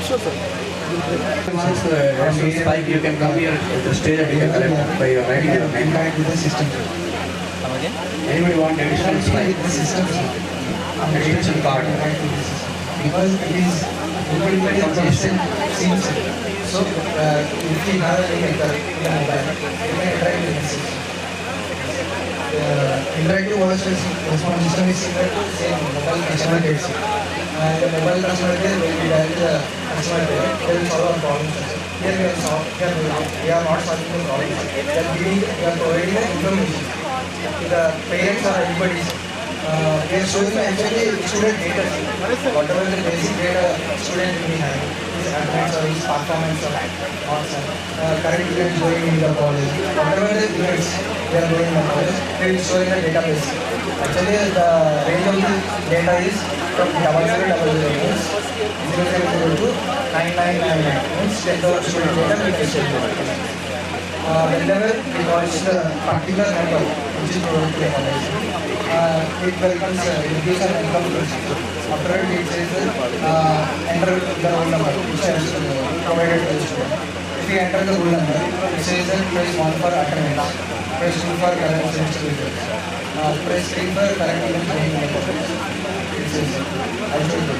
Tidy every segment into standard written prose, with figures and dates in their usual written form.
Sure, sir. Once the spike, you can come here at the stage and you can collect by your writing your name. Interact with the system. Come again? Anybody want additional spike? With the system. Extension card. Interact with the system. Because it is implemented consistent seems. So if we have a link in the mobile, we can interact with the system. Interactive voice response system is similar to same mobile customer care system. And the mobile customer care will be direct the customer care, they will solve our problems. Here we are solving, we are not solving the problems. We are providing the information to the parents or everybody. We are showing actually student data. Whatever the basic data student will be having, his attendance or his performance or marks, current events going in the college, whatever the events they are going in the college, they will show in the database. Actually, the range of the data is from 0000 means 0000 to 9999 means 10,000 student data we can show. Whenever we watch the particular number which is provided to the college, it welcomes gives an income procedure. After it says enter the roll number which is provided to the student. If we enter the roll number, it says that press 1 for attendance, press 2 for current semester results, press 3 for current event training records. It says I should do.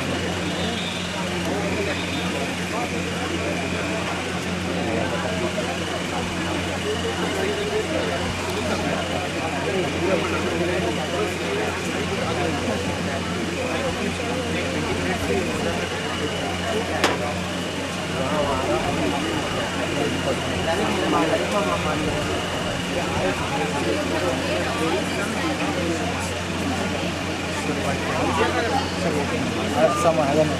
Sama, I don't know.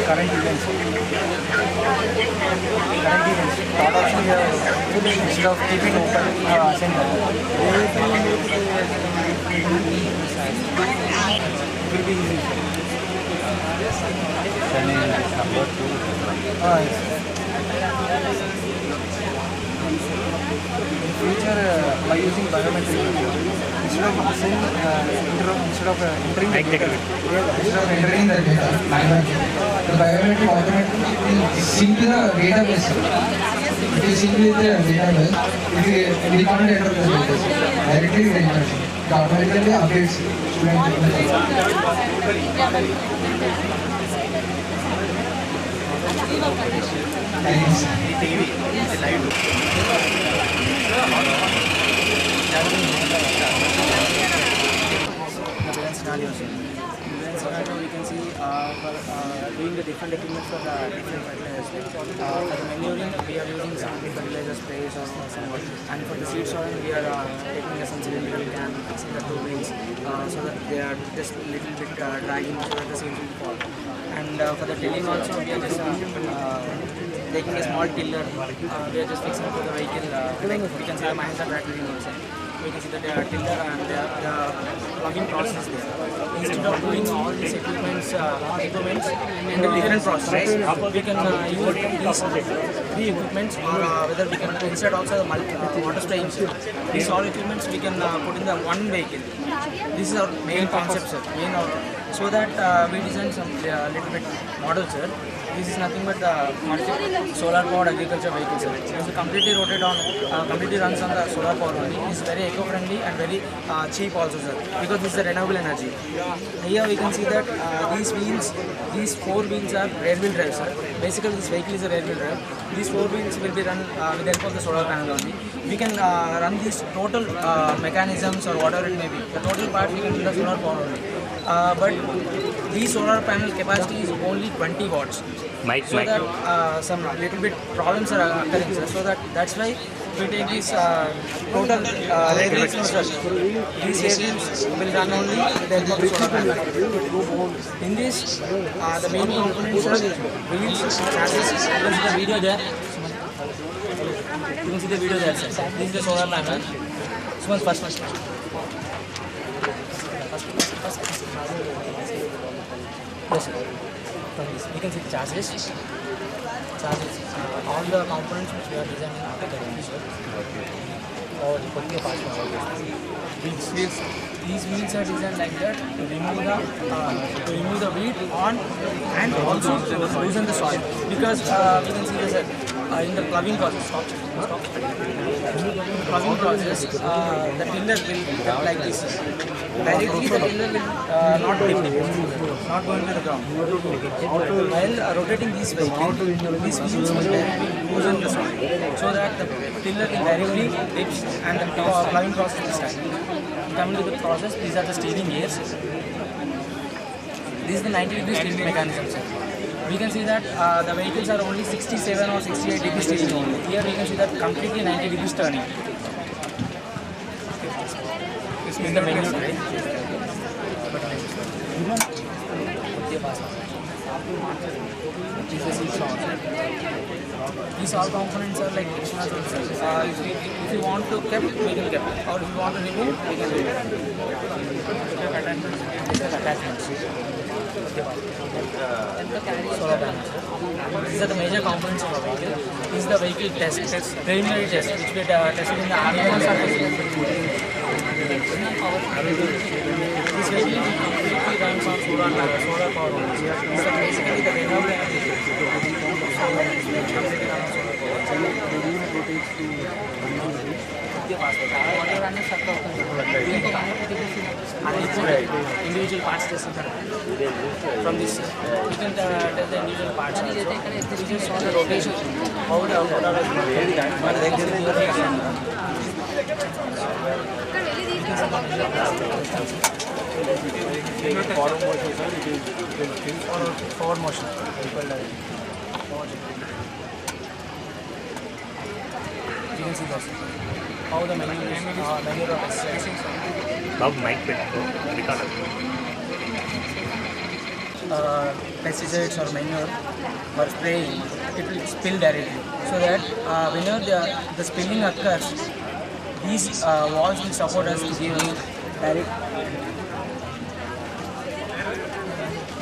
Current events. Third option here, instead of keeping open, assign it will be easy. Number 2. Yes. In future, by using biometric, instead of entering the data manually, the biometric automatically will sync to the database. It is synced with the database. We can't enter the database. Directly we enter. It automatically updates student information. Thanks. Scenario, we can see doing the different equipment for the different fertilizers. For the manuring, we are using some fertilizer sprays or somewhat, and for the seed sowing, we are taking some cylindrical can, fixing the turbines, so that they are just a little bit dragging so that the seeds will fall. And for the tilling also, we are just taking a small tiller. We are just fixing it to the vehicle. Like we can see the Mahindra tractor also. We can see the tiller and the plugging process there. Instead of doing all these equipments in the different processes, we can use these three equipments, or whether we can insert also the water spray engine. These all equipments we can put in the one vehicle. This is our main concept, sir. So that we designed some little bit model, sir. This is nothing but the solar powered agriculture vehicle, sir. It is completely rotated on, completely runs on the solar power only. It is very eco-friendly and very cheap also, sir, because this is a renewable energy. Here we can see that these four wheels are rear wheel drive, sir. Basically, this vehicle is a rear wheel drive. These four wheels will be run with the help of the solar panel only. We can run these total mechanisms or whatever it may be. The total part we can do the solar power only. But these solar panel capacity is only 20 watts. So that some little bit problems are occurring, sir. So that's why we take this total rear wheels. These rear wheels will run only with the help of the solar panel. In this, the main components are wheels, chassis. You can see the video there. You can see the video there, sir. This is the solar panel. So first. Yes, sir. From this, we can see the chassis. All the components which we are designing are the sir. Or the particular parts of wheels. These wheels are designed like that to remove the weight on and also to loosen the soil. Because we can see this in the ploughing process. Ploughing process, the tiller will cut like this. Directly the tiller will not go into the ground. While rotating these wheels will directly loosen the soil, so that the tiller will directly dips and the ploughing process will start. Coming to the process, these are the steering gears. This is the 90-degree steering mechanism, sir. We can see that the vehicles are only 67 or 68 degree steering only. Here we can see that completely 90 degrees turning. This is the menu tray. These all components are like external sensors. If you want to keep, we can keep. Or if you want to remove, we can remove. Attachments. These are the major components of a vehicle. This is the vehicle test, preliminary test, which we tested in the R1 surface. This vehicle runs on solar power only. This is basically the renewable energy. Individual parts testing from this. You can test the individual parts. We just saw the rotation. How the motor is moving. Forward motion. You can see this. How the menu of pesticides or manure or spraying, it will spill directly. So that whenever the spilling occurs, these walls will support us to give direct.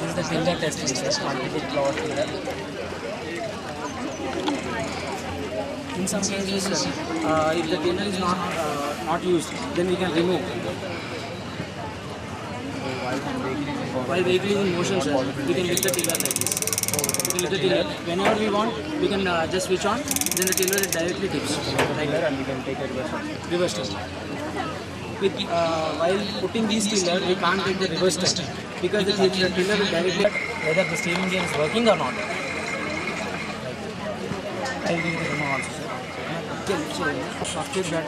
This is the tiller testing, multiple floor tiller. In some cases, if the tiller is not used, then we can remove. While vehicle is in motion, sir, we can lift the tiller like this. We can lift the tiller. Whenever we want, we can just switch on, then the tiller directly tips. Like that, and we can take a reverse turn. While putting these tiller, we can't take the reverse turn because the tiller will directly whether the steering gear is working or not. I will give you the demo also, sir. So keep that.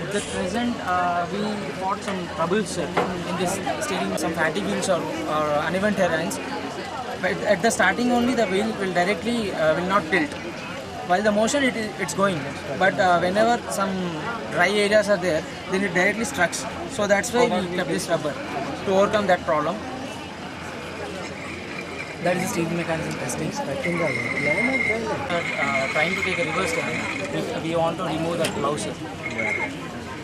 At the present, we fought some troubles, sir, in this steering, some fatty wheels or uneven terrains. But at the starting only, the wheel will directly will not tilt. While the motion it's going, but whenever some dry areas are there, then it directly strucks. So that's why we kept this rubber to overcome that problem. That is the steering mechanism testing. Trying to take a reverse turn, we want to remove that plough,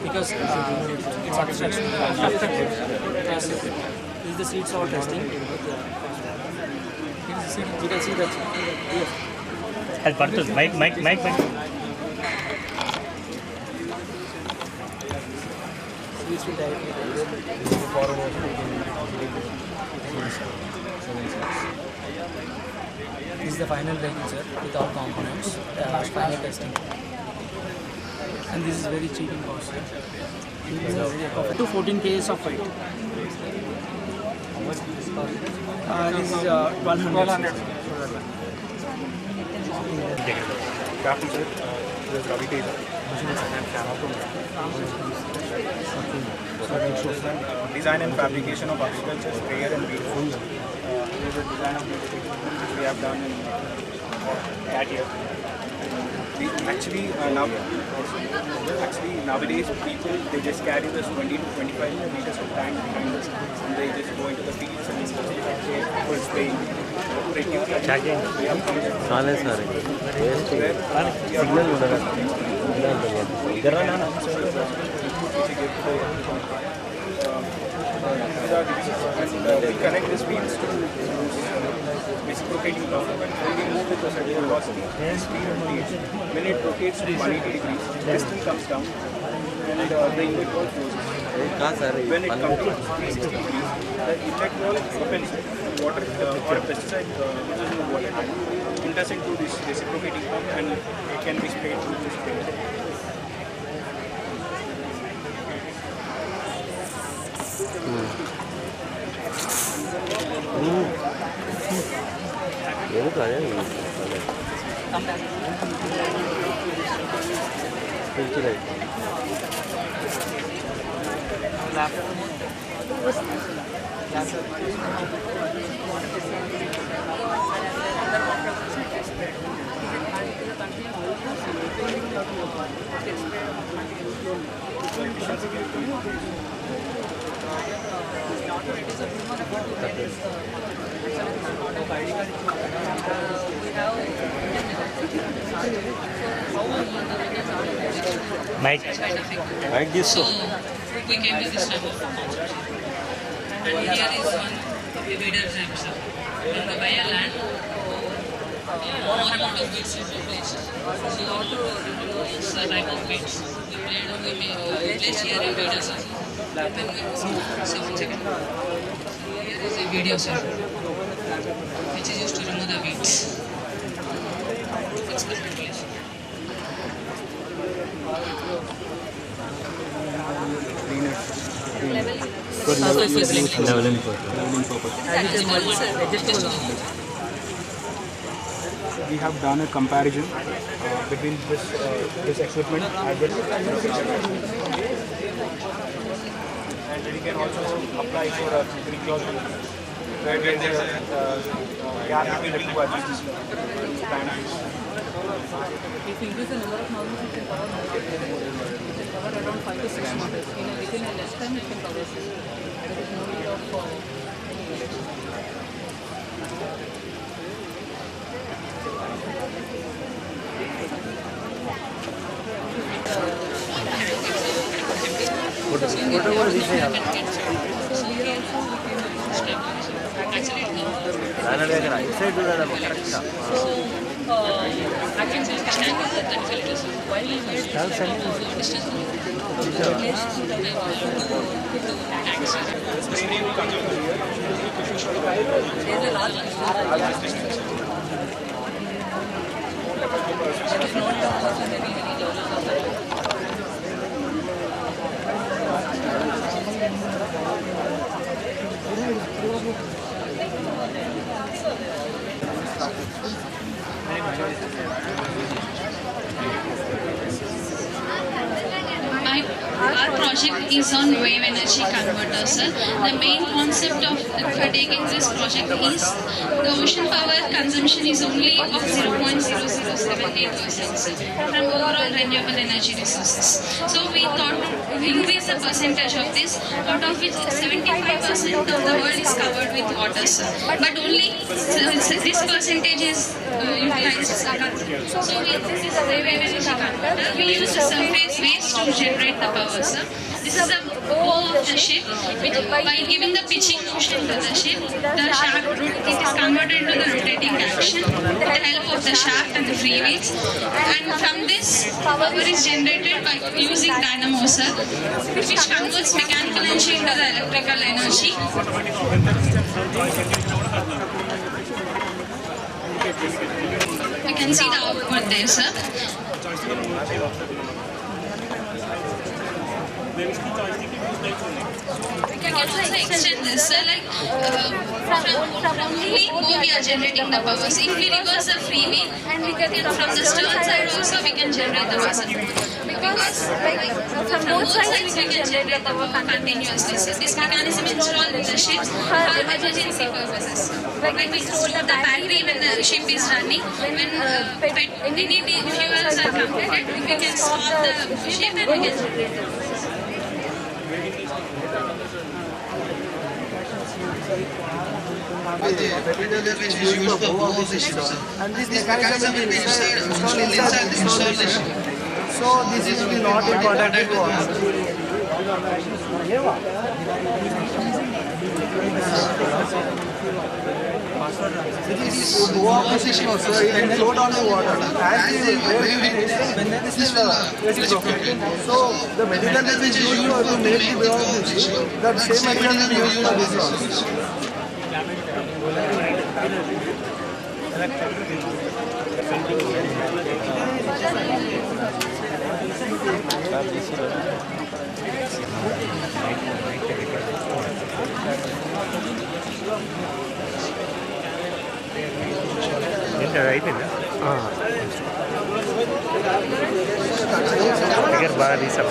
because it's obstruction. This is the seat saw testing. You can see that. Yes. Mike. this will directly raise. This is the final vehicle, sir, with all components, final testing. And this is very cheap in cost, sir. Up to 14 kgs of weight. This is 1200. Captain sir, this is Ravi Taylor. Design and fabrication of agriculture sprayer and weed food. This is the design of which we have done in that year. Actually, nowadays people they just carry this 20 to 25 liters of tank behind us, and they just go into the fields and full spraying. We connect these wheels to reciprocating power. When we move with a certain velocity, this wheel rotates. When it rotates to 180 degrees, piston comes down and the inlet wall closes. When it comes to 360 degrees, the inlet wall opens. Water or a pesticide which is in the water tank intersect to this reciprocating pump and it can be sprayed through this sprayer. Mike this so. We came to this type of concept. And here is one Vader type, sir. When we buy a land, more amount of bits is replaced. So how to use the type of bits? We place here a video, sir. Then we see 1 second. Here is a video, sir, which is used to remove the weeds. It's the place. Leveling We have done a comparison between this equipment as well. And we can also apply for a green clause where there is a gap between the two adjustments. If you increase the number of models, it can cover more. It can cover around 5 to 6 models. Within a less time, it can cover. There is no need of Our project is on wave energy converter, sir. The main concept of taking this project is the ocean power consumption is only of 0.0078% from overall renewable energy resources. So we thought to increase the percentage of this, out of which 75% of the world is covered with water, sir. But only this percentage is utilized. So with this wave energy converter, we use the surface waves to generate the power, sir. This is a bow of the ship, while giving the pitching motion to the ship, the shaft it is converted into the rotating action with the help of the shaft and the free wheels. And from this, power is generated by using dynamo, sir, which converts mechanical energy into the electrical energy. You can see the output there, sir. We can also extend this, sir, like from only bow we are generating the power. So if we reverse the free wheel, and we can from the stern side also we can generate the power. Because from both sides we can generate the power continuously. So this mechanism installed in the ships for emergency purposes. Like when we store the battery when the ship is running, when any fuels are completed, we can stop the ship and we can generate the power. Which is used for bow of the ship, and this mechanism will be installed inside the installation. So this is will not important to us. This is bow of the ship also, it can float on the water. As the wave this is reciprocal. So the material that is used to make the bow of the ship, that same material will be used for this also. అయిపోయిందా దగ్గర బాగా తీసాం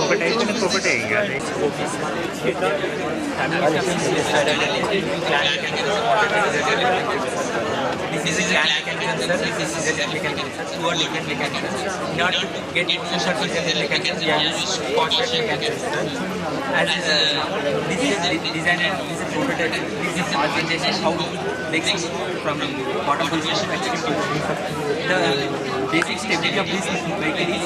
ఒకటి అయిపోయిన ఒకటే ఇంకా This is a mechanism, sir. This is a mechanism, sir. Two or different mechanisms. In order to get motion from the mechanism, we have used phosphate mechanism, sir. As this is designed and this is prototype. This is presentation how legs from bottom position to extreme position. The basic stability of this vehicle is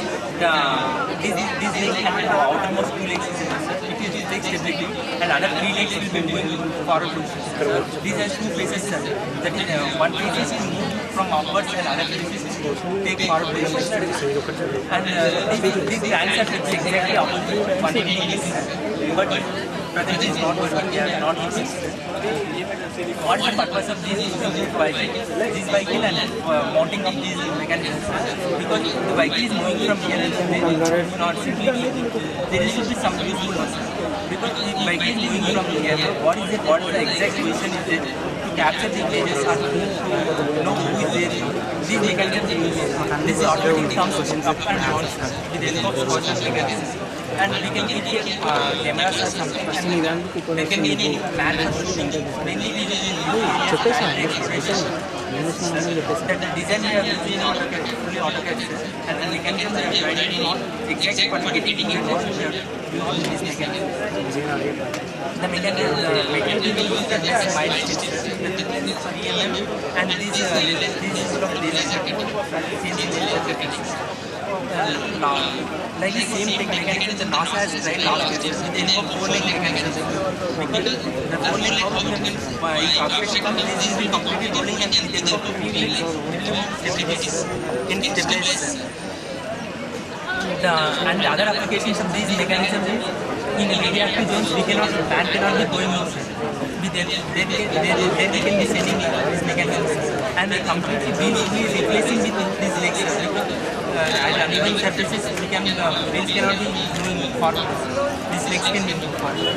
this leg and the outermost two legs is sir. It is leg stability and other three legs will be moving forward position. These are two faces, sir. That is one face is to move from upwards and other face is to take forward position. And these lines are fixed exactly opposite 180 but presently is not working. They are not using. What is the purpose of this vehicle and mounting of these mechanisms? Because the vehicle is moving from here and there, not simply there should be some usefulness. Because the vehicle is moving from here, what is the exact position is it to capture the images or to know who is there? These mechanisms, this is automatic comes up and down with the help of motion mechanisms. And we can get here cameras or something and there can be any manual things. Mainly we will use that the design we have used in AutoCAD, fully AutoCAD and the mechanism we have tried not exact but getting it what we have used this mechanism. The mechanism we will use that as smile stitches, the thickness is 3 mm and this is full of laser. Like the same thing mechanism, the NASA has tried last year with the help of 4-leg mechanism. Because the 4-leg how we can, if obstruction comes, this will be completely rolling and with the help of 3 legs, stability in stabilize. And the other applications of these mechanisms is in radioactive zones, fan cannot be going outside. Then we can be sending these mechanisms and they completely replacing with these legs. At uneven surfaces, we can wheels cannot be moving forward. These legs can be moving forward.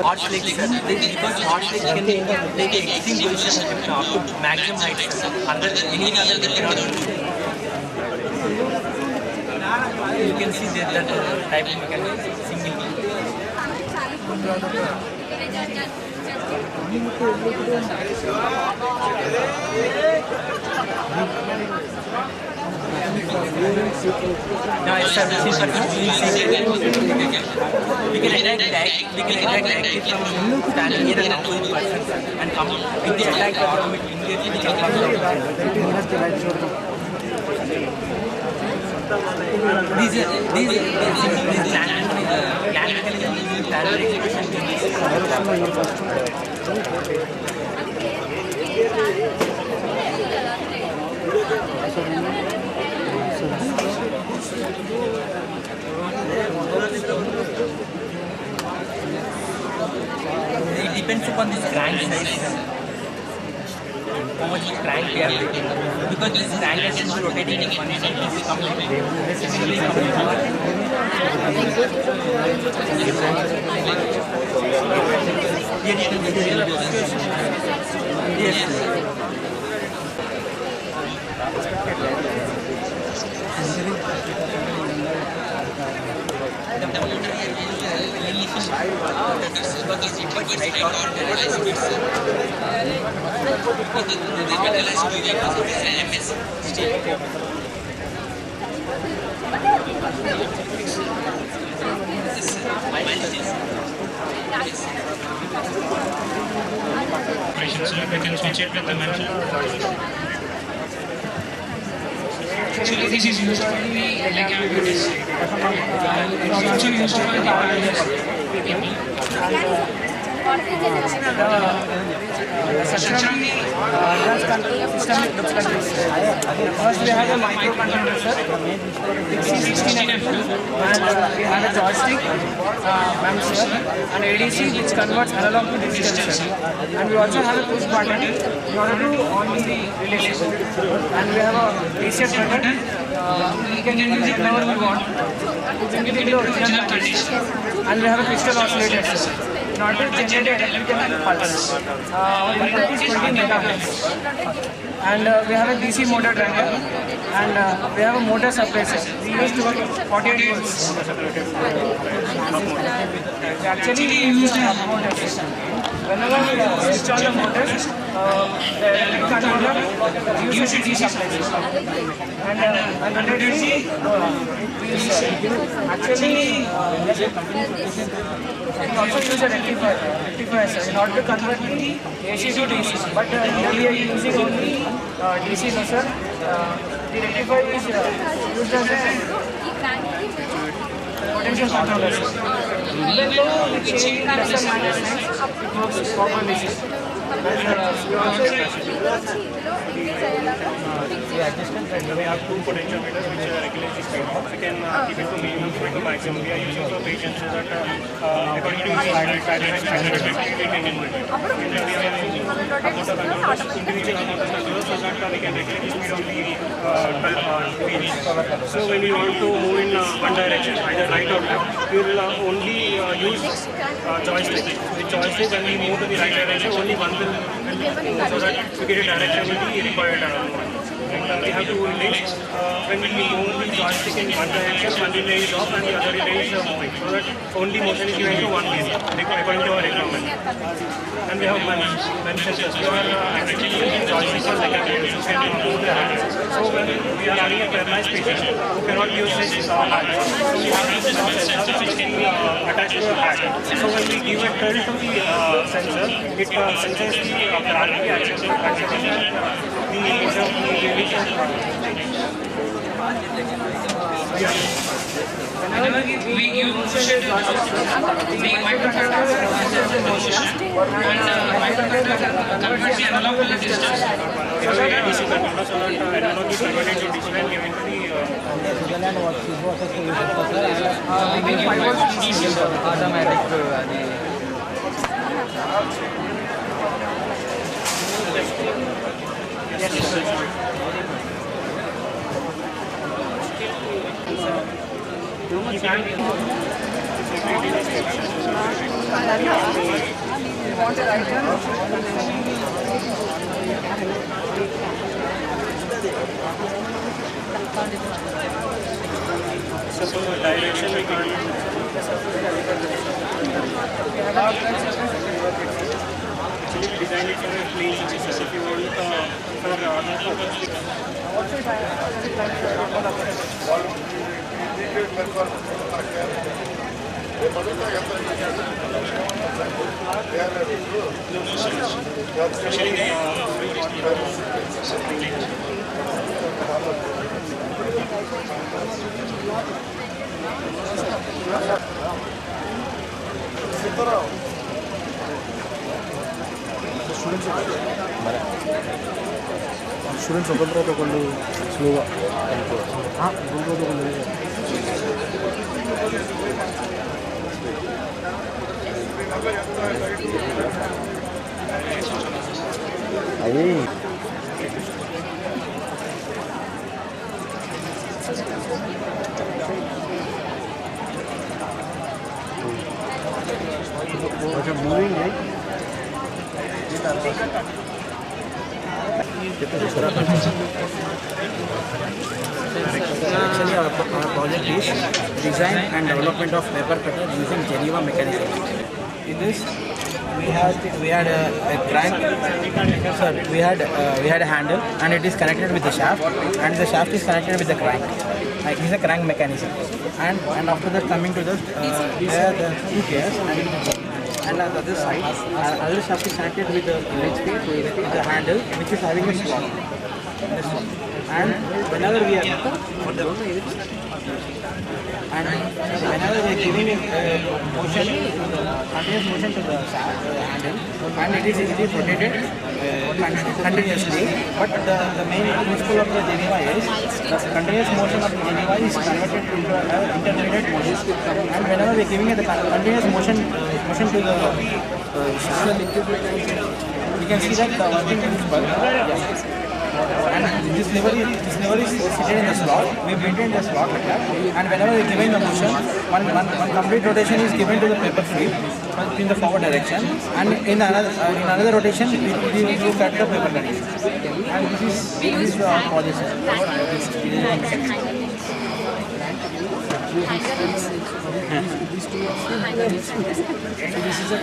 Arch legs, because arch legs can take extreme position up to maximum height. Under any other they cannot do. You can see that type of mechanism single. No, it's a we can attack directly from standing here and opposite person and come with the attack immediately we can come down. These land intelligence is parallel It depends upon this crank size, how much crank we are taking. Because this crank is rotating in one side, this will come like this. Yes. The motor here So we can switch it with the manager. Actually, this is used for the leg activities. It's also used for the people. Structurally, advanced control system looks like this. First, we have a microcontroller, sir, 16 and we have a joystick, and ADC which converts analog to digital, sir. And we also have a push button in order to on the relay. And we have a reset button. We can use it whenever we want. We can get the original condition. And we have a crystal oscillator, sir. In order to generate electrical pulse. Our input is 20 megahertz. And we have a DC motor driver. And we have a motor suppressor. We use 48 volts. Actually, we use the motors. Whenever we switch on the motors, the electric controller uses DC suppressor. And when it is actually, we also use a rectifier in order to convert the AC to DC. But here we are using only DC, no sir. The rectifier is used as a potential controller. Even though we change plus and minus signs, it works properly. We have two potentiometers which regulate the speed. We can keep it to minimum to maximum. We are using for patients so that according to the standard guidelines, we can we are using individual controllers so that we can regulate the speed of the page. So when we want to move in one direction, either right or left, we will only use joystick. The joystick, when we move to the right direction, only one will move so that we get a direction in the required one. And we have two relays. When we move the joystick in one direction, one relay is off and the other relay is moving. So that only motion is given to one relay according to our requirement. And we have mentioned just you are actually using joystick for leg activities. You can move the hand. So when we are having a paralyzed patient who cannot use his hand, so we have this sensor which can be attached to the hand. So when we give a tilt to the sensor, it senses the gravity acceleration and the motion of the release. Whenever we give motion to the microcontroller senses the motion and microcontroller converts the analog to the digital. We have a DC controller so that analog is converted to digital and given to the automatic. So direction we can't. Actually we designed it for a plain surface. If you want for other purpose, students ಒಬ್ಬೊಬ್ಬರ ತಗೊಂಡು ಸ್ಲೋವ ಒಬ್ಬೊಬ್ಬರು ತಗೊಂಡು ಅದೇ moving है Actually, our project is design and development of paper cutter using Geneva mechanism. In this, we had a crank. Sir, we had a handle, and it is connected with the shaft, and the shaft is connected with the crank. Like this is a crank mechanism, and after that coming to this, there are the two gears, and on the other side, other shaft is connected with the handle, which is having a slot. This one. And whenever we are giving motion, continuous motion to the handle, and it is rotated continuously. But the main principle of the Geneva is the continuous motion of Geneva is converted into intermediate motion. And whenever we are giving the continuous motion to the shaft, you can see that the working principle. Yes. And this lever is seated in the slot. We maintain the slot like that. And whenever we are giving the motion, one complete rotation is given to the paper flip in the forward direction. And in another rotation, we cut the paper cutting. And this is the position. This is a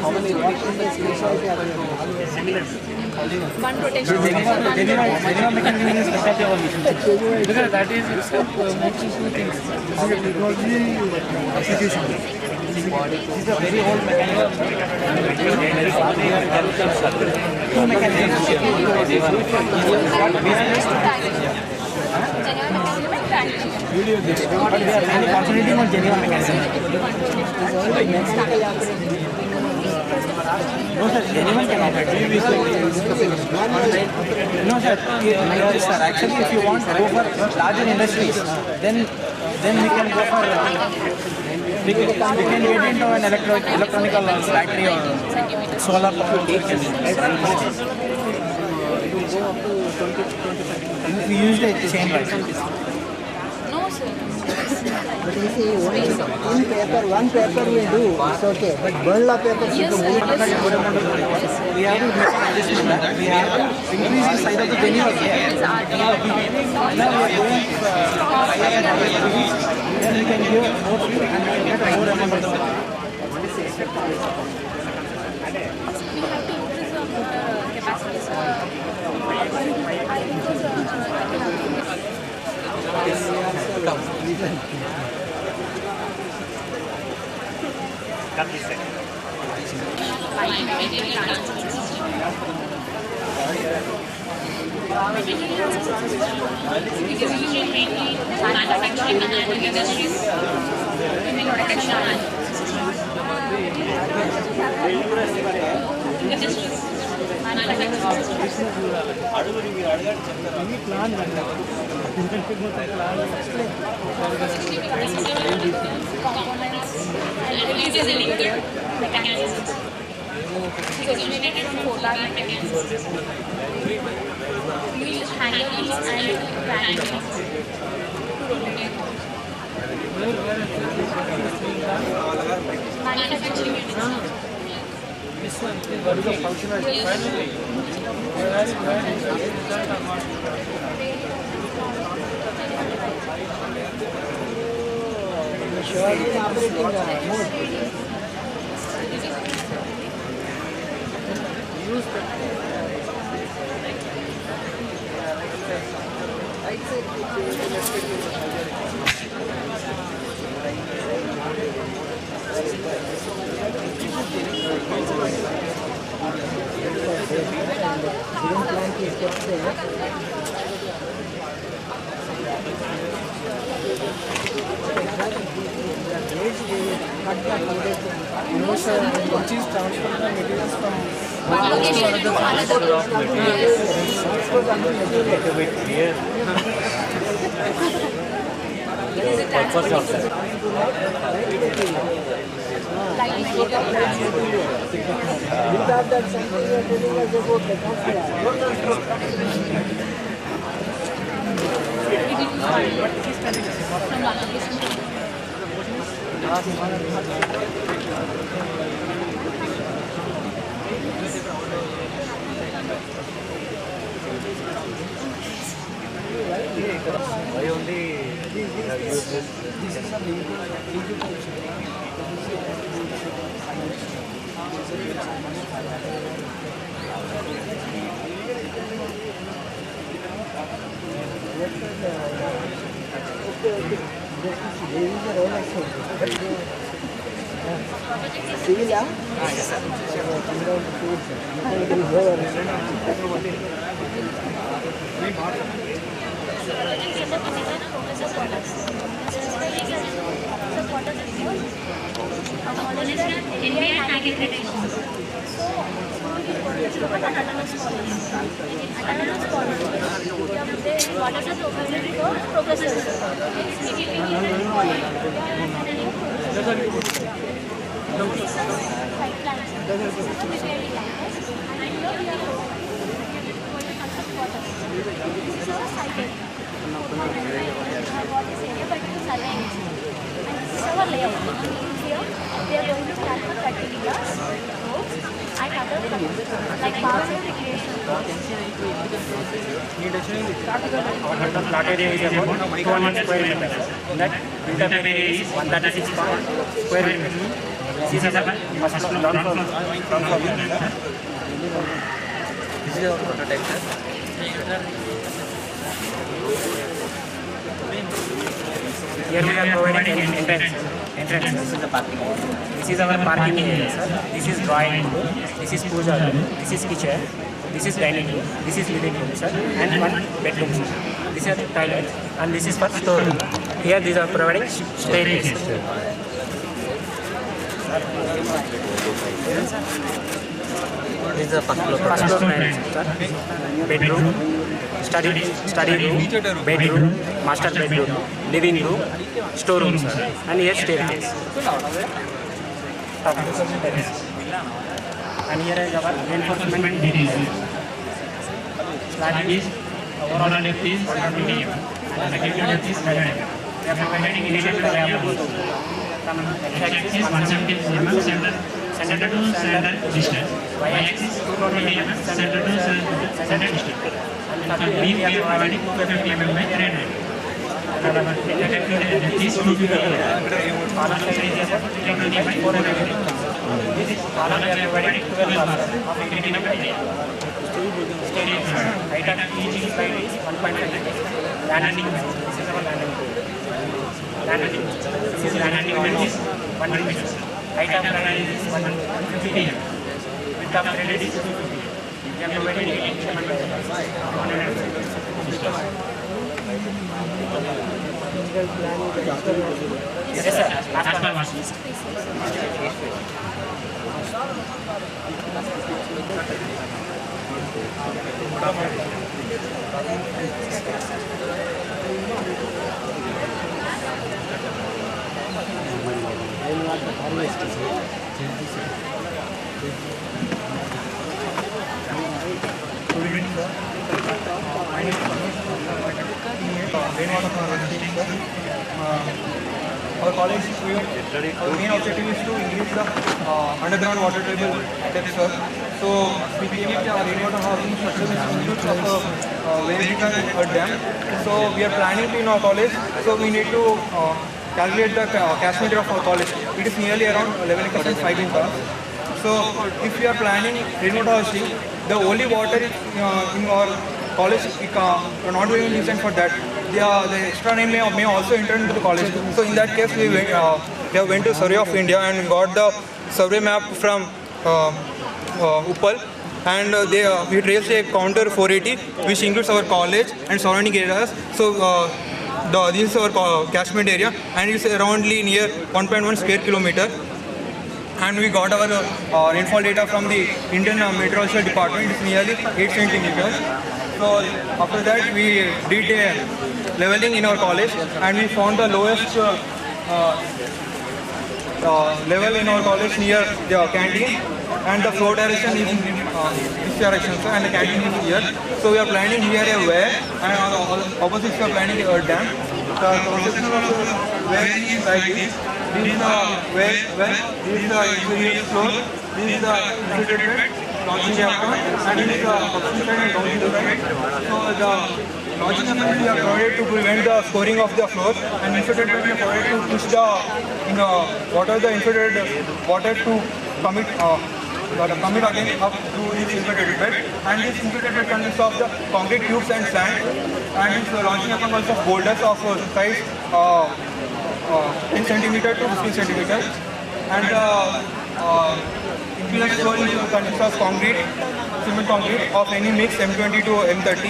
how many watts in the specialty are similar? One rotation. Geneva mechanism is specialty of because that is execution. This is a very old mechanism. Two mechanisms. But we are mainly concentrating on Geneva mechanism. No sir, anyone can operate. No sir, actually if you want to go for larger industries, then we can go for we can get into an electronic factory or solar power. We usually chain right. No sir. But you see, in paper, one paper will do, it's okay. But bundle of papers Yes, is sir. the We have to make an adjustment. We have to increase the size of the Geneva gear. Now we are going then we can give more fuel and we can get a more amount of the We have to increase the motor capacity. Because usually mainly manufacturing and industries, women protection industries, it is a liquid mechanism. It is originated from polar mechanism. We use handles and cranks to rotate. Manufacturing units. what is the functional You are in operating mode. Use the right Which is transferring the materials from one location to another. This is a transportation. Without that, something you are telling us about the From one location to Why only have used this? this is a legal civil, yeah? Yes, sir. Plot area is about 200 square meters. That built-up area is 136 square meters. This is our first floor, ground floor. This is our prototype, sir. Here we are providing entrance. This is the parking area. This is our parking area, sir. This is drawing room. This is puja room. This is kitchen. This is dining room. This is living room, sir. And one bedroom, sir. This is toilet. And this is for storeroom. Here these are providing staircase. This is the first floor. First floor plan, sir. Bedroom, study room, bedroom, master bedroom, living room, storeroom, sir. And here staircase. And here is our reinforcement detail. Slab is overall depth is 120 mm. And secondary depth is 11 mm. We are providing initial variable. X-axis 170 mm center to center distance. Y-axis 220 mm center to center distance. And for B we are providing 250 mm by 300 mm. And our effective depth is 250 mm. Column size is 320 by 400 mm. This is column we are providing 12 of 18 mm area. Height of each side is 1.5 meters. Landing, this is our landing. Landing, this is landing height is 1 meter. Height of granite is 150 mm. Width of granite is 250 mm. We are providing 18 mm by 100. Yes, sir. As per what? Our college, our main objective is to increase the underground water table depth, sir. So we came with our rainwater harvesting structure which includes of Veritica dam. So we are planning to in our college. So we need to calculate the catchment of our college. It is nearly around 11 acres 5 acres. So if we are planning rainwater harvesting, the only water in our college not going to be used for that. The extra rain may also enter into the college. So in that case, we went to Survey of India and got the survey map from Uppal, and we traced a counter 480, which includes our college and surrounding areas. So this is our catchment area, and it's around near 1.1 square kilometer. And we got our rainfall data from the Indian Meteorological Department. It's nearly 8 centimeters. So after that, we did a leveling in our college, and we found the lowest level in our college near the canteen, and the flow direction is in this direction, and the canteen is here. So we are planning here a well, and on the opposite we are planning a dam. The conception of the well is like this. This is the well, this is the inferior floor, this is the infiltrated bed, launching apron, and this is the upstream side and downstream side. So the launching apron we are provided to prevent the scoring of the floor, and infiltrated bed we are provided to push the infiltrated water to commit again up to this infiltrated bed. And this infiltrated bed consists of the concrete cubes and sand, and this launching apron consists of boulders of size 10 centimeter to 15 centimeter, and the inclined floor consists of cement concrete of any mix M20 to M30,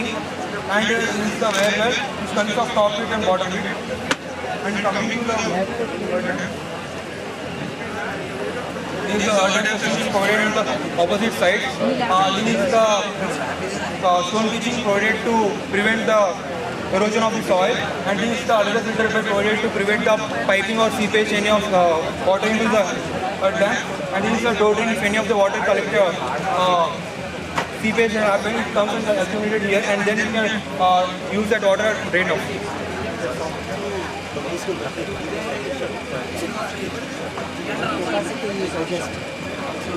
and this is the wear well, which consists of top bit and bottom bit. And coming to the this is the earthen section provided on the opposite side. This is the stone pitching provided to prevent the erosion of the soil, and this is the other filter bed provided to prevent the piping or seepage any of water into the dam, and this is the door drain. If any of the water collector seepage happens, it comes and accumulated here, and then you can use that water drain off.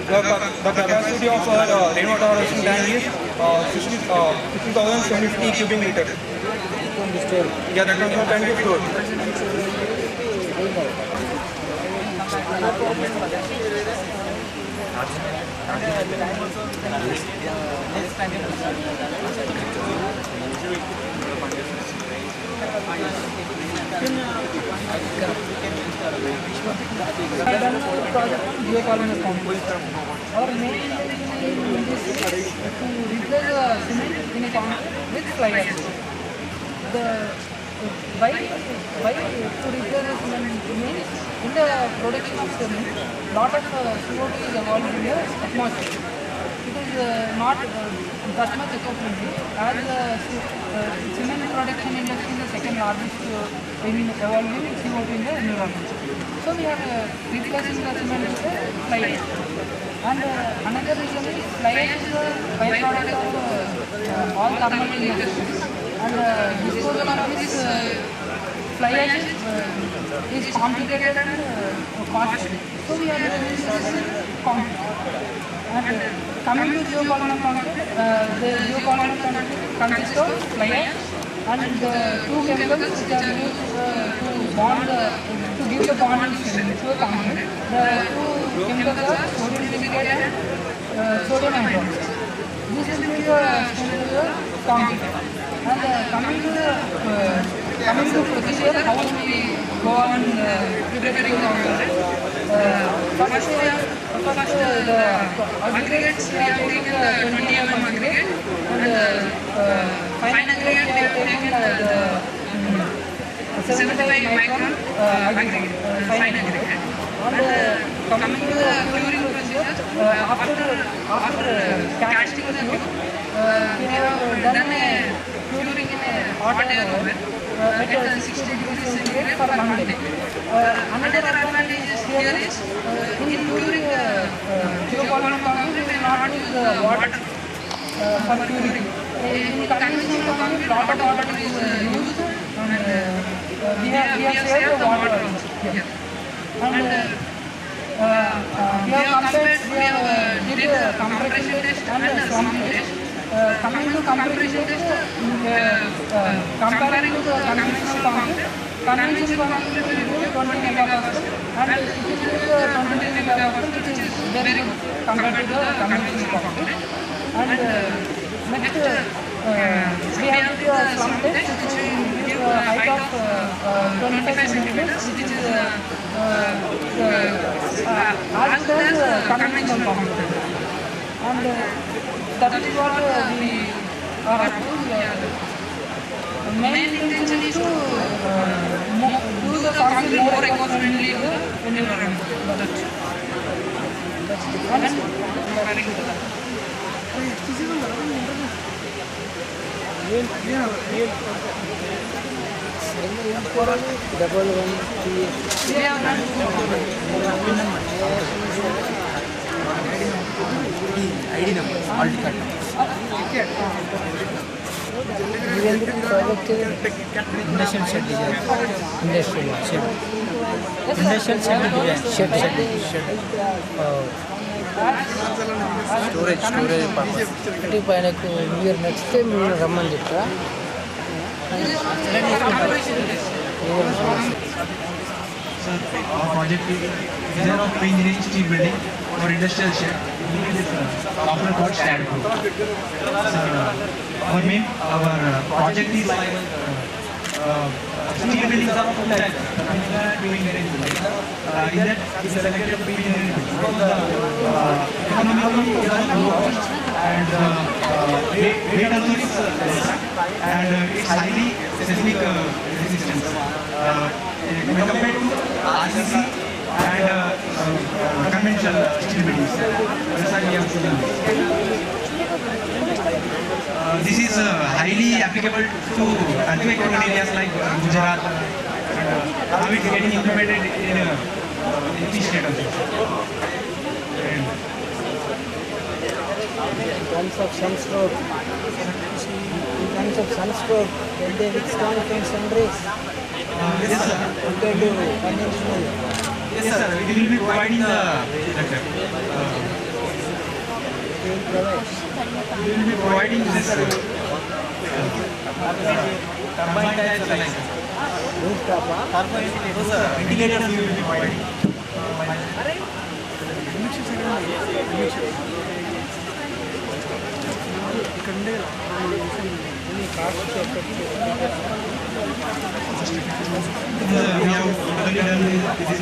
The capacity of our rainwater harvesting tank is 60,750 cubic meter. Yeah, that comes from 10 to 4. Our main is to replace cement in a concrete with fly ash. Why to replace cement means in the production of cement, lot of CO2 is evolved in the atmosphere. It is not that much eco-friendly, as cement production industry is the second largest in evolving CO2 in the environment. So we are replacing the cement with fly ash. And another reason is fly ash is a byproduct of all thermal industries, and disposal of this fly ash is complicated and costly. So we are using this concrete. And coming to geopolymer concrete, the geopolymer concrete consists of fly ash and the two chemicals which are used to bond to give the bond to a concrete. The two chemicals are sodium silicate and sodium hydroxide. This is the concrete. And coming to procedure, how we go on preparing the first the aggregates we are taking 20 mm aggregate, and fine aggregate we are taking the 75 micron aggregate, fine aggregate. And coming to the curing procedure, after casting the tube, we have done a curing in a hot air oven at 60 degrees centigrade for 1 day. Another advantage here is in curing geopolymer concrete, we will not use water for curing. In conventional concrete, lot of water is used, and we have saved the water here. And we have did compression test and swamping test. Coming to compression test, comparing to the conventional concrete, conventional concrete will give 20 megapascal, and it will give 20 megapascal, which is very good compared to the conventional concrete. And next, we have the slump test, which will give a height of 25 centimeters, which is as good as conventional concrete. And that is what we are doing. The main intention is to do the concrete more eco-friendly in the environment. ID number, multi-cut. Industrial shed design. Industrial shed. Industrial shed design. Shed. Storage purpose. మీరు next time మీరు రమ్మని చెప్తా Our project is design of pre-engineering steel building for industrial shed. Software called STAD Group. Our project is like steel buildings are two types. Pre-engineering building. In that, we selected pre-engineering building because economically it is low cost and weight also is less and it's highly seismic resistance. When compared to RCC and conventional steel buildings. That's why we have chosen this is highly applicable to earthquake-prone areas like Gujarat, and now it's getting implemented in each state also. in terms of sunstroke, can they withstand from sun rays? Yes, sir. Compared to conventional. Yes, sir. We will be providing the we will be providing this turbine types like ventilators we will be providing. We have totally done this in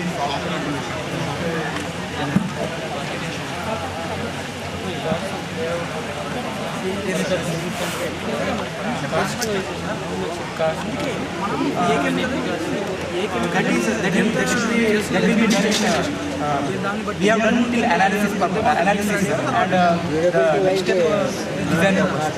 we have done till analysis and the next step design purpose.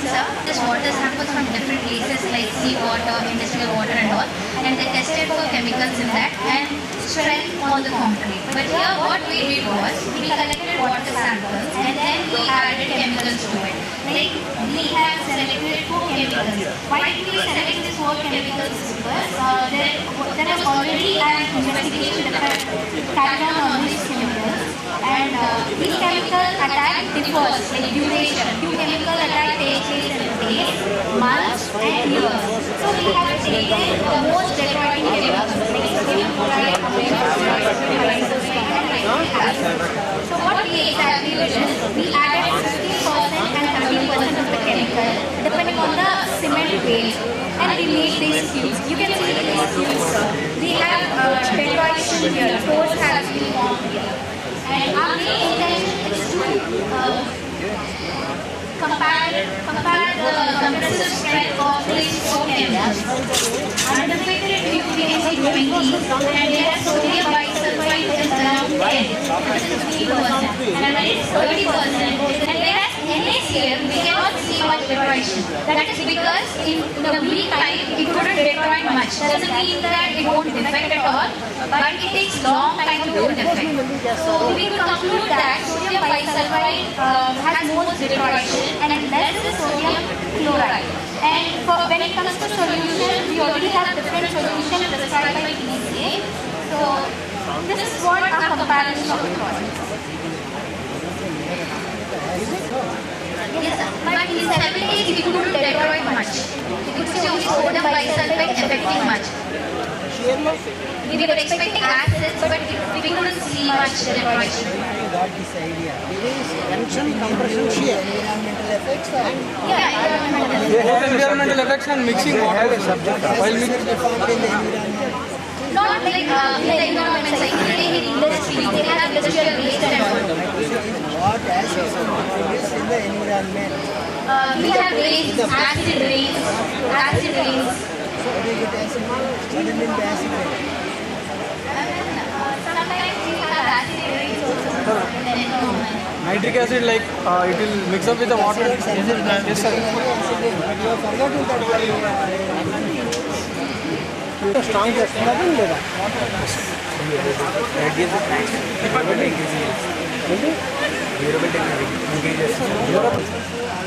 Sir, this water samples from different places like sea water, industrial water and all, and they tested for chemicals in that and strength on the concrete. But here what we did was, we collected water samples and then we added chemicals to it. Like we have selected 4 chemicals. Why did we select these 4 chemicals? Because there was already an investigation carried on these chemicals. And each chemical attack differs, like duration. Two chemical attack takes place in days, months and years. So we have taken the most deteriorating chemicals, like sodium chloride, ammonium chloride, so what we exactly did is, we added 50% and 30% of the chemical, depending on the cement weight. And we made these cubes. You can see these cubes. We have deterioration here. Pores has been formed here. And our main intention is to compare the compressive strength of these 4 chemicals. Underweighted UPSC 20 and there are sodium bisulfite which is around 10, which is 3%, and that is 30%. And whereas NaCl we cannot see much deterioration. That is because in the weak pipe it wouldn't deteriorate much. Doesn't mean that it won't defect at all, but it takes long time to defect. So we could conclude that sodium bisulfite has more deterioration and less is sodium chloride. And when it comes to solution, we already have different solutions prescribed by PCA. So This is what our comparison of the project. Yes, sir. But in 7 days we couldn't deploy much. We could see only sodium bisulfate affecting much. We were expecting acids, but we couldn't see much deployment. Got this idea. There is tension, compression, shear, environmental effects, and Both environmental effects and mixing water while mixing. Not like in the environment, like in industry, they have industrial waste and all. what acids are in the environment. We have rains, acid rains, acid rains. So they get acid, suddenly the acid rain. Sometimes we have acid rains also in the environment. Nitric acid, like it will mix up with the water. Yes, sir. But you have forgotten that you strong nothing there.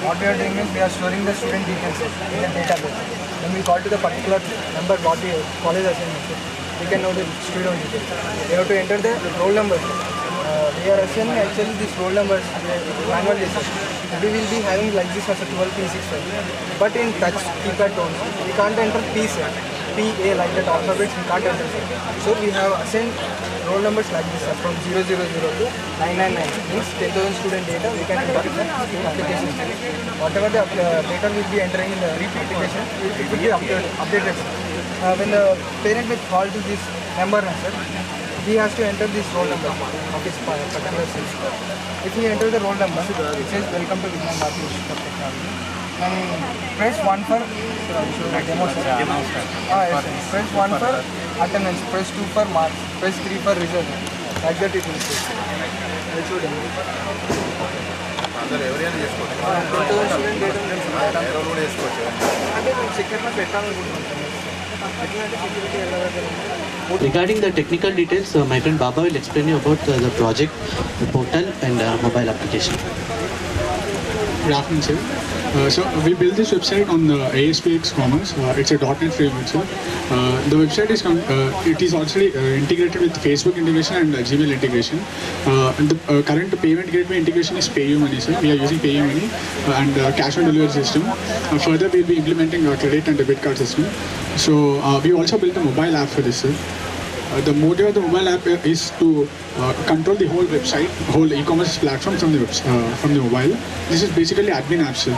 What we are doing is we are storing the student details in the database. When we call to the particular number what we college assignment, we can know the student details. We have to enter the roll number. We are assigning actually this roll numbers manually. We will be having like this as a 12 P6 file. But in touch keypad tone, we can't enter PA like that alphabets we can't enter. So we have assigned roll numbers like this from 000 to 999. Means 10,000 student data we can enter in the application. Whatever the data will be entering in the application, it will be updated. When the parent will call to this number, he has to enter this roll number of his particular cell. If he enters the roll number, it says welcome to Vignan Bharati Institute of Technology. And press 1 for demo session. Yes, press 1 for attendance, press 2 for marks, press 3 for result. Like that it will say. Regarding the technical details, my friend Baba will explain you about the project, the portal and mobile application. Good afternoon, sir. So we built this website on the ASPX Commerce. It's a .NET framework, sir. The website is it is also integrated with Facebook integration and Gmail integration. The current payment gateway integration is PayUmoney, sir. We are using PayUmoney and cash on delivery system. Further, we'll be implementing a credit and debit card system. So we also built a mobile app for this, sir. The motive of the mobile app is to control the whole website, whole e-commerce platform from the mobile. This is basically admin app, sir.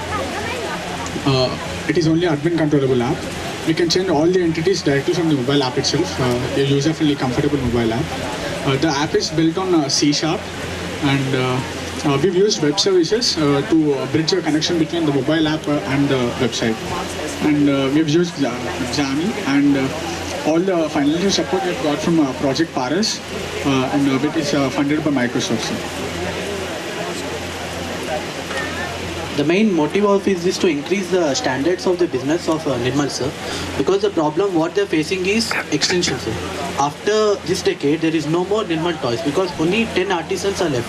It is only admin controllable app. We can change all the entities directly from the mobile app itself. A user-friendly, comfortable mobile app. The app is built on C# and we've used web services to bridge a connection between the mobile app and the website. And we've used Jammy and all the financial support we've got from Project Paras, and it is funded by Microsoft, sir. The main motive of is to increase the standards of the business of Nirmal, sir, because the problem what they're facing is extension, sir. After this decade, there is no more Nirmal toys because only 10 artisans are left.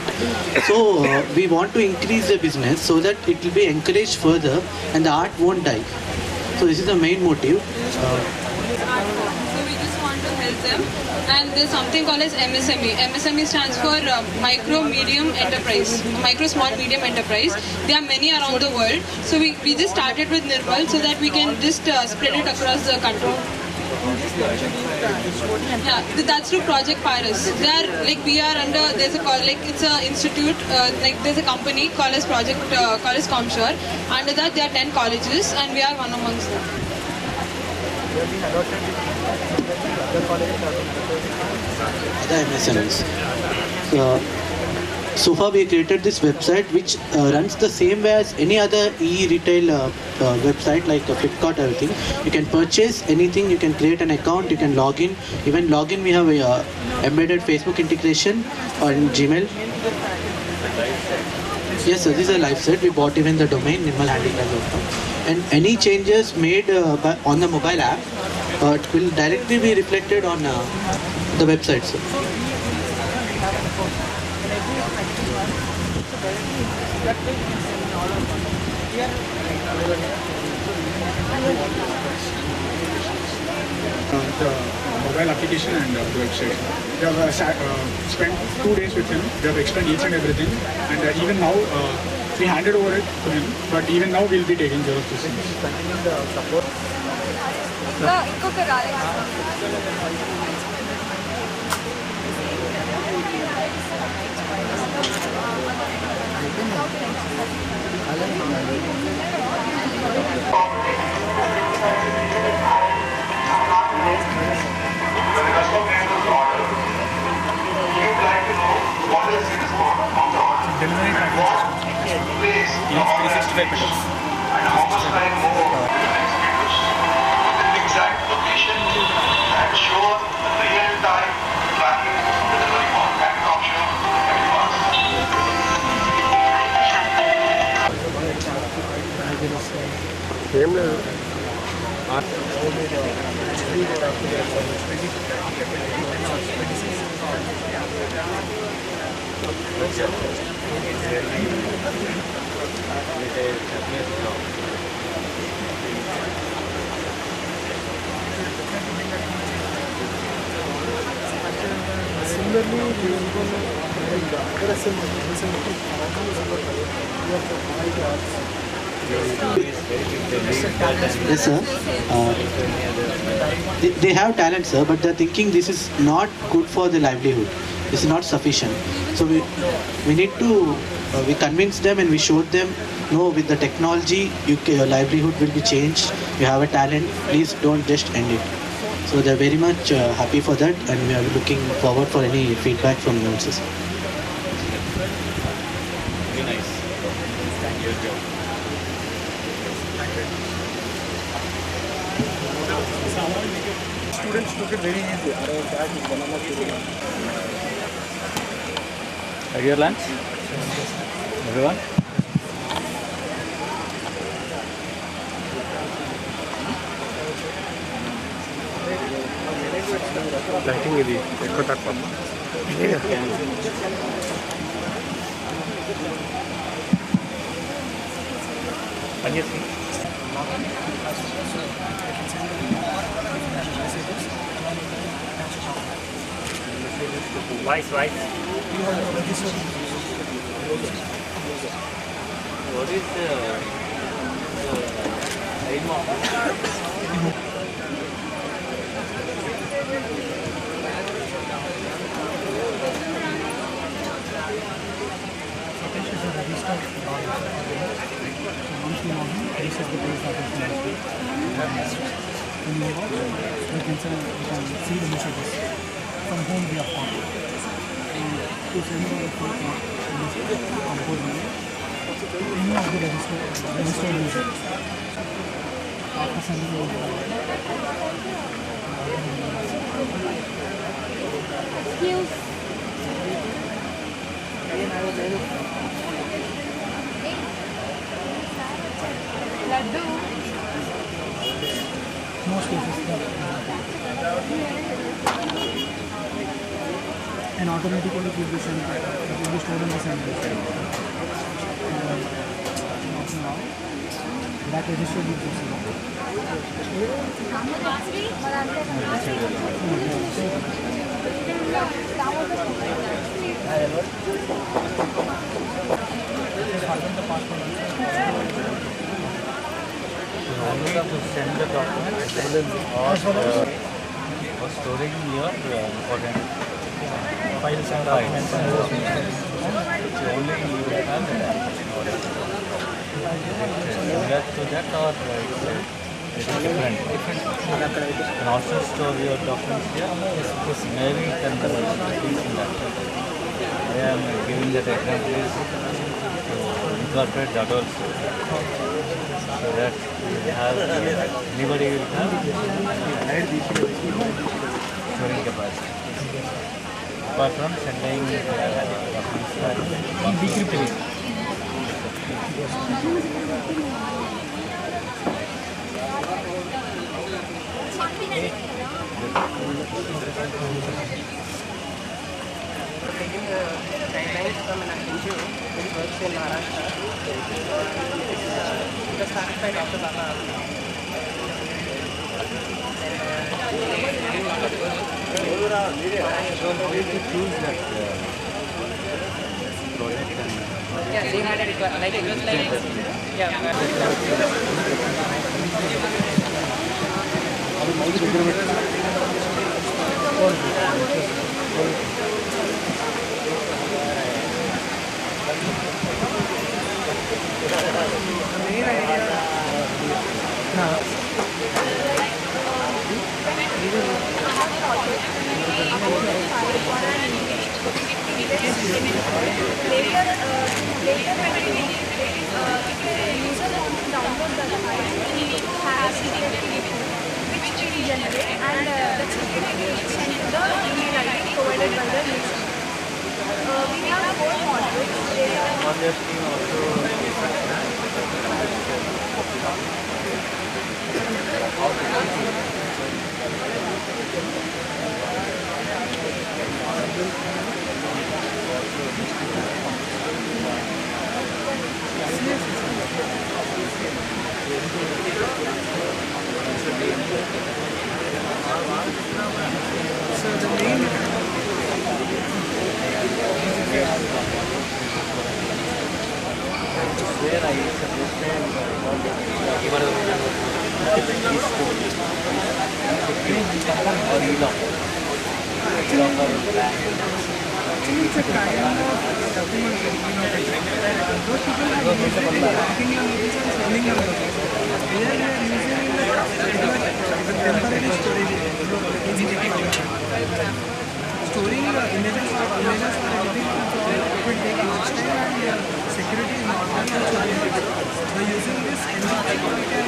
So we want to increase the business so that it will be encouraged further and the art won't die. So this is the main motive. So we just want to help them, and there's something called as MSME. MSME stands for micro medium enterprise, micro small medium enterprise. There are many around the world. So we just started with Nirmal so that we can just spread it across the country. Yeah, that's through Project Paras. They are like we are under. There's a like it's a institute. Like there's a company called as Project College Comsure. Under that there are 10 colleges, and we are one amongst them. Other MSMEs. So far we created this website which runs the same way as any other e-retail website like Flipkart, everything. You can purchase anything, you can create an account, you can log in. Even login we have a embedded Facebook integration on Gmail. Yes, sir, this is a live site. We bought even the domain nirmalhandicraft.com. And any changes made on the mobile app will directly be reflected on the website, sir. mobile application and the website. We have spent 2 days with him. We have explained each and everything, and even now we handed over it to him. But even now we'll be taking care of this thing. Continuing the support. Exact location and show real-time tracking delivery contact option ఏం లేదు Yes, sir. They have talent, sir, but they're thinking this is not good for the livelihood. This is not sufficient. So we need to we convince them and we showed them, no, with the technology, your livelihood will be changed. You have a talent. Please don't just end it. So they're very much happy for that, and we are looking forward for any feedback from you, sir. Very nice. Thank you. Students took it very easy. That is banana theory. Have your lunch? Everyone? Lighting ఇది ఎక్కువ తక్కువ Vice. What is the aim of see the messages from whom we have come. To send the on board any of the registered user. After sending Laddu. Most cases and automatically it will be sent, it will be stored in the center. Now, that register will be only to send the documents or storing your important files and documents. Only you will have that to that or it's different. You can also store your documents here. Maybe you can use that. I am giving that example is to incorporate that also. So that you have anybody will have storing capacity. Apart from sending decrypting. Taking guidelines from an NGO which works in Maharashtra. It was started by Dr. Baba. Yeah, they had a requirement. Like it was like, Later, when if a user wants to download the file, he needs to have security key which we generate, and the security key is sent to the email ID provided by the user. We have 4 modules. On your screen So the main where I suggested or ELOC. Actually, it's a kind of documentation. Those people are usually writing your images and sending them. Here we are using the temporary storage. Storing images or anything it will take much time, and security is not done. By using this NLP, we can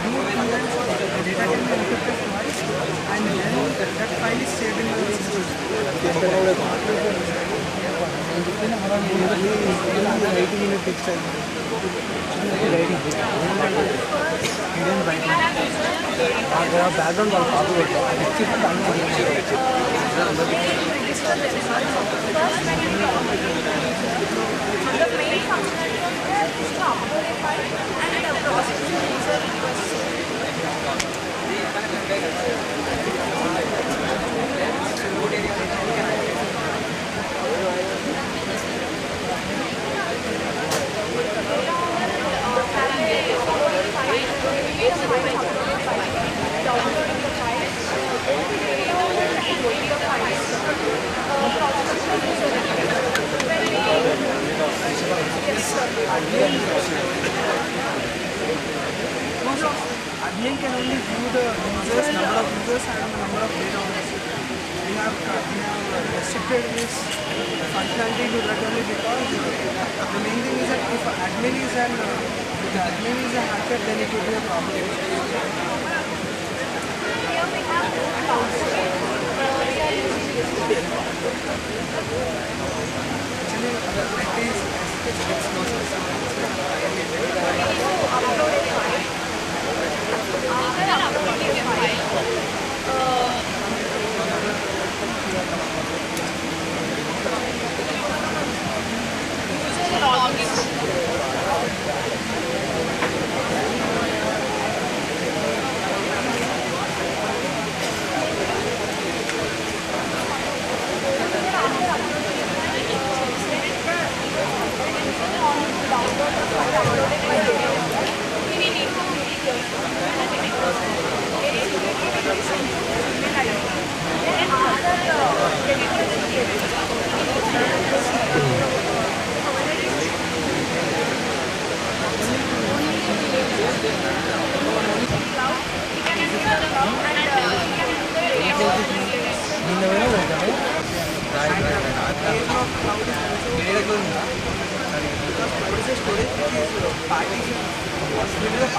do events, the data can be encrypted twice, and then that file is saved in the system. Writing in a text style. Background the main functionality is to upload a file and process the user request. Admin can only view the users, number of users and the number of data owners. We have restricted this functionality to that only because the main thing is that if admin is a hacker, then it will be a problem. Actually, the IT is no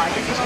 Partition.